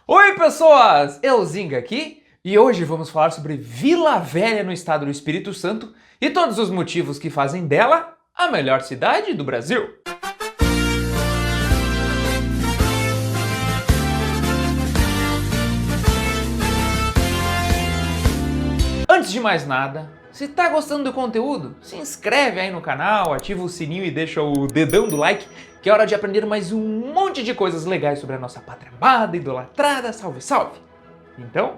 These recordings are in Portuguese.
Oi pessoas, Elzinga aqui e hoje vamos falar sobre Vila Velha no estado do Espírito Santo e todos os motivos que fazem dela a melhor cidade do Brasil. Antes de mais nada, se tá gostando do conteúdo, se inscreve aí no canal, ativa o sininho e deixa o dedão do like, que é hora de aprender mais um monte de coisas legais sobre a nossa pátria amada, idolatrada, salve, salve! Então,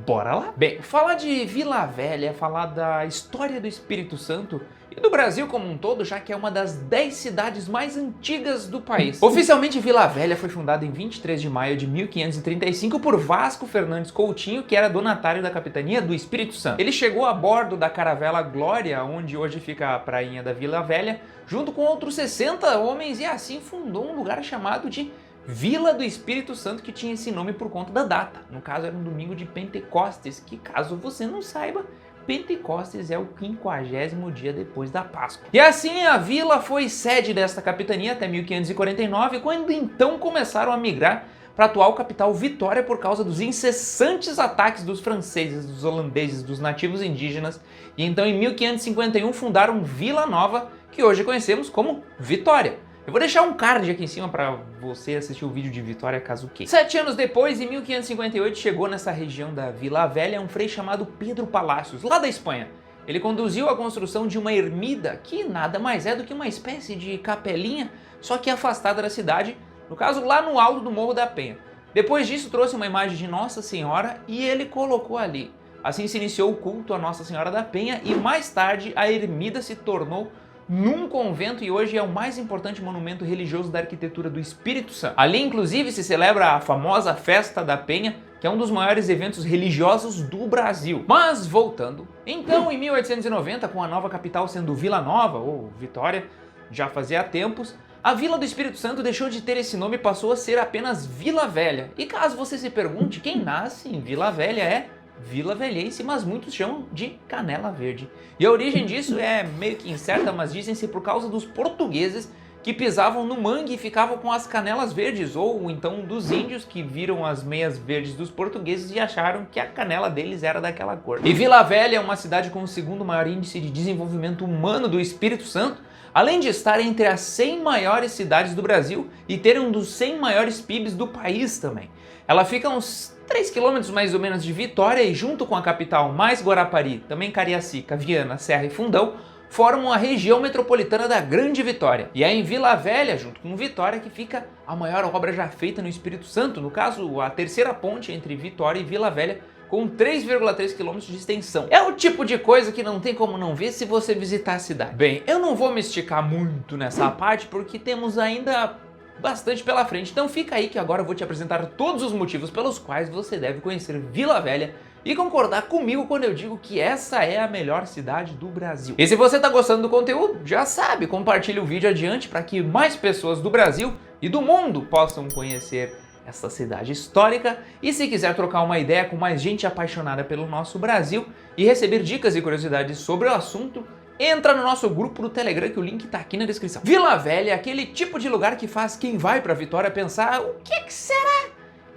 bora lá? Bem, falar de Vila Velha é falar da história do Espírito Santo e do Brasil como um todo, já que é uma das 10 cidades mais antigas do país. Oficialmente, Vila Velha foi fundada em 23 de maio de 1535 por Vasco Fernandes Coutinho, que era donatário da capitania do Espírito Santo. Ele chegou a bordo da caravela Glória, onde hoje fica a prainha da Vila Velha, junto com outros 60 homens, e assim fundou um lugar chamado de Vila do Espírito Santo, que tinha esse nome por conta da data. No caso, era um domingo de Pentecostes, que, caso você não saiba, Pentecostes é o 50º dia depois da Páscoa. E assim a vila foi sede desta capitania até 1549, quando então começaram a migrar para a atual capital Vitória por causa dos incessantes ataques dos franceses, dos holandeses, dos nativos indígenas. E então em 1551 fundaram Vila Nova, que hoje conhecemos como Vitória. Eu vou deixar um card aqui em cima para você assistir o vídeo de Vitória caso queira. 7 anos depois, em 1558, chegou nessa região da Vila Velha um frei chamado Pedro Palacios, lá da Espanha. Ele conduziu a construção de uma ermida, que nada mais é do que uma espécie de capelinha, só que afastada da cidade, no caso lá no alto do Morro da Penha. Depois disso trouxe uma imagem de Nossa Senhora e ele colocou ali. Assim se iniciou o culto a Nossa Senhora da Penha e mais tarde a ermida se tornou num convento e hoje é o mais importante monumento religioso da arquitetura do Espírito Santo. Ali, inclusive, se celebra a famosa Festa da Penha, que é um dos maiores eventos religiosos do Brasil. Mas, voltando, então em 1890, com a nova capital sendo Vila Nova, ou Vitória, já fazia tempos, a Vila do Espírito Santo deixou de ter esse nome e passou a ser apenas Vila Velha. E caso você se pergunte, quem nasce em Vila Velha é Vila Velhense, mas muitos chamam de Canela Verde. E a origem disso é meio que incerta, mas dizem-se por causa dos portugueses que pisavam no mangue e ficavam com as canelas verdes, ou então dos índios que viram as meias verdes dos portugueses e acharam que a canela deles era daquela cor. E Vila Velha é uma cidade com o segundo maior índice de desenvolvimento humano do Espírito Santo, além de estar entre as 100 maiores cidades do Brasil e ter um dos 100 maiores PIBs do país também. Ela fica uns 3 km mais ou menos de Vitória e junto com a capital mais Guarapari, também Cariacica, Viana, Serra e Fundão, formam a região metropolitana da Grande Vitória. E é em Vila Velha, junto com Vitória, que fica a maior obra já feita no Espírito Santo, no caso, a terceira ponte entre Vitória e Vila Velha, com 3,3 km de extensão. É o tipo de coisa que não tem como não ver se você visitar a cidade. Bem, eu não vou me esticar muito nessa parte porque temos ainda bastante pela frente, então fica aí que agora eu vou te apresentar todos os motivos pelos quais você deve conhecer Vila Velha e concordar comigo quando eu digo que essa é a melhor cidade do Brasil. E se você tá gostando do conteúdo, já sabe, compartilhe o vídeo adiante para que mais pessoas do Brasil e do mundo possam conhecer essa cidade histórica. E se quiser trocar uma ideia com mais gente apaixonada pelo nosso Brasil e receber dicas e curiosidades sobre o assunto, entra no nosso grupo do Telegram, que o link tá aqui na descrição. Vila Velha é aquele tipo de lugar que faz quem vai pra Vitória pensar: o que será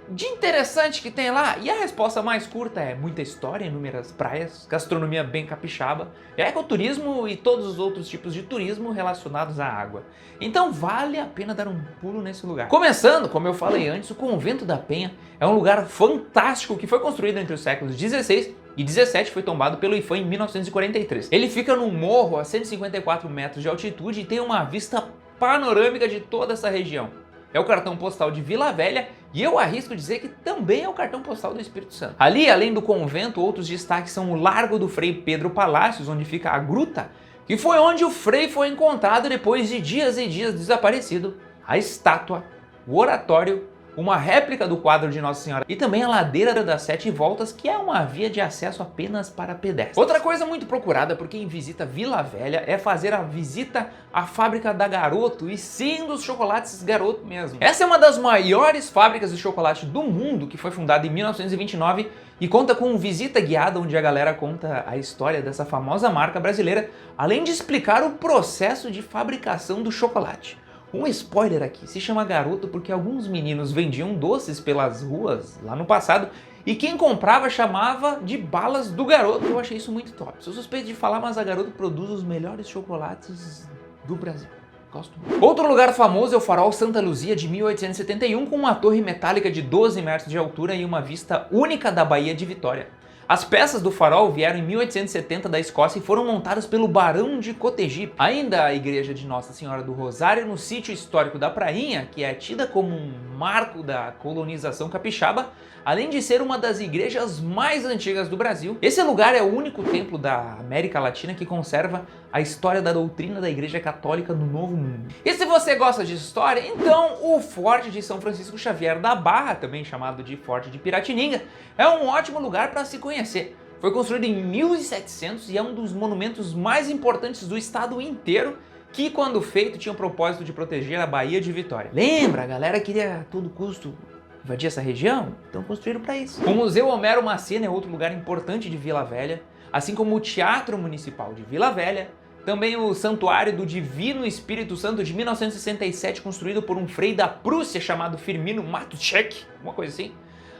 de interessante que tem lá? E a resposta mais curta é muita história, inúmeras praias, gastronomia bem capixaba, ecoturismo e todos os outros tipos de turismo relacionados à água. Então vale a pena dar um pulo nesse lugar. Começando, como eu falei antes, o Convento da Penha é um lugar fantástico que foi construído entre os séculos 16 e 17, foi tombado pelo IPHAN em 1943. Ele fica num morro a 154 metros de altitude e tem uma vista panorâmica de toda essa região. É o cartão postal de Vila Velha e eu arrisco dizer que também é o cartão postal do Espírito Santo. Ali, além do convento, outros destaques são o Largo do Frei Pedro Palacios, onde fica a gruta, que foi onde o frei foi encontrado depois de dias e dias desaparecido, a estátua, o oratório, uma réplica do quadro de Nossa Senhora e também a ladeira das 7 voltas, que é uma via de acesso apenas para pedestres. Outra coisa muito procurada por quem visita Vila Velha é fazer a visita à fábrica da Garoto, e sim, dos chocolates Garoto mesmo. Essa é uma das maiores fábricas de chocolate do mundo, que foi fundada em 1929 e conta com visita guiada, onde a galera conta a história dessa famosa marca brasileira, além de explicar o processo de fabricação do chocolate. Um spoiler aqui, se chama Garoto porque alguns meninos vendiam doces pelas ruas lá no passado e quem comprava chamava de balas do Garoto. Eu achei isso muito top. Sou suspeito de falar, mas a Garoto produz os melhores chocolates do Brasil. Gosto muito. Outro lugar famoso é o Farol Santa Luzia de 1871, com uma torre metálica de 12 metros de altura e uma vista única da Baía de Vitória. As peças do farol vieram em 1870 da Escócia e foram montadas pelo Barão de Cotegipe. Ainda a igreja de Nossa Senhora do Rosário, no sítio histórico da Prainha, que é tida como um marco da colonização capixaba, além de ser uma das igrejas mais antigas do Brasil. Esse lugar é o único templo da América Latina que conserva a história da doutrina da Igreja Católica no Novo Mundo. E se você gosta de história, então o Forte de São Francisco Xavier da Barra, também chamado de Forte de Piratininga, é um ótimo lugar para se conhecer. Foi construído em 1700 e é um dos monumentos mais importantes do estado inteiro, que quando feito tinha o propósito de proteger a Baía de Vitória. Lembra, a galera queria a todo custo invadir essa região? Então construíram para isso. O Museu Homero Macena é outro lugar importante de Vila Velha, assim como o Teatro Municipal de Vila Velha, também o Santuário do Divino Espírito Santo de 1967, construído por um frei da Prússia chamado Firmino Matuschek, uma coisa assim.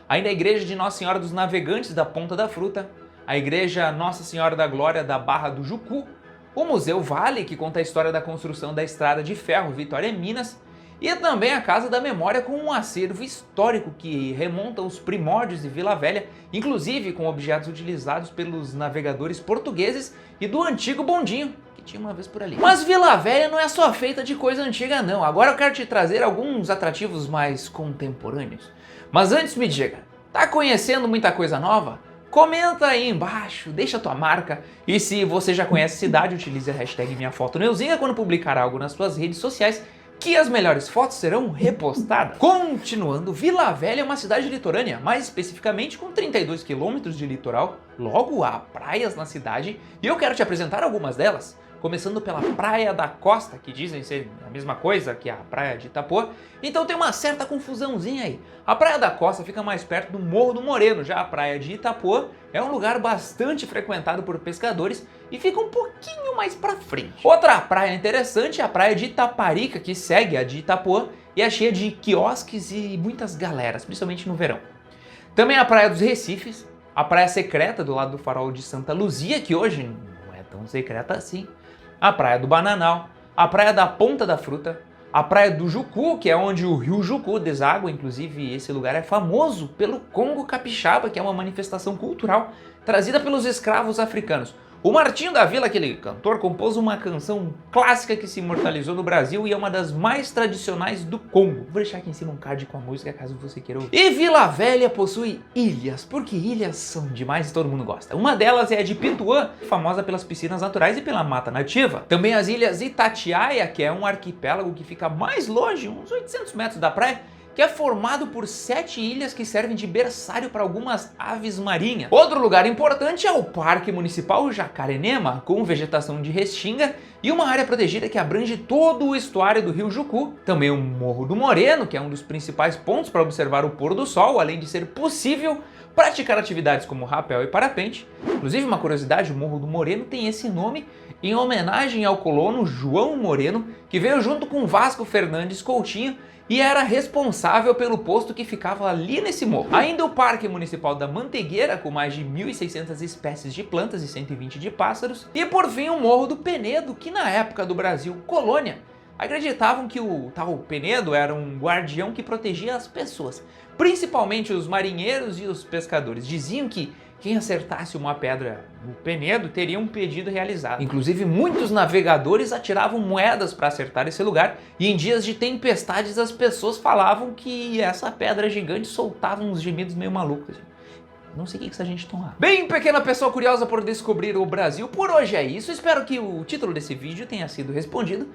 Ainda a Igreja de Nossa Senhora dos Navegantes da Ponta da Fruta, a Igreja Nossa Senhora da Glória da Barra do Jucu, o Museu Vale, que conta a história da construção da Estrada de Ferro Vitória Minas, e também a Casa da Memória, com um acervo histórico que remonta aos primórdios de Vila Velha, inclusive com objetos utilizados pelos navegadores portugueses e do antigo bondinho, que tinha uma vez por ali. Mas Vila Velha não é só feita de coisa antiga não, agora eu quero te trazer alguns atrativos mais contemporâneos. Mas antes me diga, tá conhecendo muita coisa nova? Comenta aí embaixo, deixa tua marca e se você já conhece a cidade, utilize a hashtag #MinhaFotoNeuzinha quando publicar algo nas suas redes sociais, que as melhores fotos serão repostadas. Continuando, Vila Velha é uma cidade litorânea, mais especificamente com 32 quilômetros de litoral, logo há praias na cidade e eu quero te apresentar algumas delas. Começando pela Praia da Costa, que dizem ser a mesma coisa que a Praia de Itapuã, então tem uma certa confusãozinha aí. A Praia da Costa fica mais perto do Morro do Moreno, já a Praia de Itapuã é um lugar bastante frequentado por pescadores e fica um pouquinho mais pra frente. Outra praia interessante é a Praia de Itaparica, que segue a de Itapuã e é cheia de quiosques e muitas galeras, principalmente no verão. Também a Praia dos Recifes, a Praia Secreta do lado do Farol de Santa Luzia, que hoje não é tão secreta assim, a Praia do Bananal, a Praia da Ponta da Fruta, a Praia do Jucu, que é onde o rio Jucu deságua, inclusive esse lugar é famoso pelo Congo Capixaba, que é uma manifestação cultural trazida pelos escravos africanos. O Martinho da Vila, aquele cantor, compôs uma canção clássica que se imortalizou no Brasil e é uma das mais tradicionais do Congo. Vou deixar aqui em cima um card com a música, caso você queira ouvir. E Vila Velha possui ilhas, porque ilhas são demais e todo mundo gosta. Uma delas é a de Pituã, famosa pelas piscinas naturais e pela mata nativa. Também as ilhas Itatiaia, que é um arquipélago que fica mais longe, uns 800 metros da praia, que é formado por 7 ilhas que servem de berçário para algumas aves marinhas. Outro lugar importante é o Parque Municipal Jacarenema, com vegetação de restinga e uma área protegida que abrange todo o estuário do rio Jucu. Também o Morro do Moreno, que é um dos principais pontos para observar o pôr do sol, além de ser possível praticar atividades como rapel e parapente. Inclusive, uma curiosidade, o Morro do Moreno tem esse nome em homenagem ao colono João Moreno, que veio junto com Vasco Fernandes Coutinho e era responsável pelo posto que ficava ali nesse morro. Ainda o Parque Municipal da Mantegueira, com mais de 1.600 espécies de plantas e 120 de pássaros. E por fim o Morro do Penedo, que na época do Brasil colônia, acreditavam que o tal Penedo era um guardião que protegia as pessoas, principalmente os marinheiros e os pescadores. Diziam que quem acertasse uma pedra no Penedo teria um pedido realizado. Inclusive, muitos navegadores atiravam moedas para acertar esse lugar e em dias de tempestades as pessoas falavam que essa pedra gigante soltava uns gemidos meio malucos. Não sei o que essa gente tão lá. Bem, pequena pessoa curiosa por descobrir o Brasil, por hoje é isso. Espero que o título desse vídeo tenha sido respondido.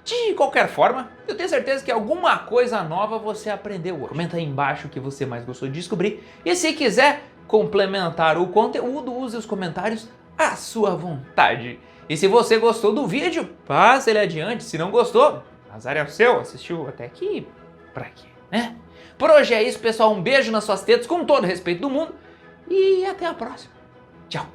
De qualquer forma, eu tenho certeza que alguma coisa nova você aprendeu hoje. Comenta aí embaixo o que você mais gostou de descobrir. E se quiser complementar o conteúdo, use os comentários à sua vontade. E se você gostou do vídeo, passe ele adiante. Se não gostou, azar é o seu. Assistiu até aqui, pra quê, né? Por hoje é isso, pessoal. Um beijo nas suas tetas, com todo o respeito do mundo. E até a próxima. Tchau.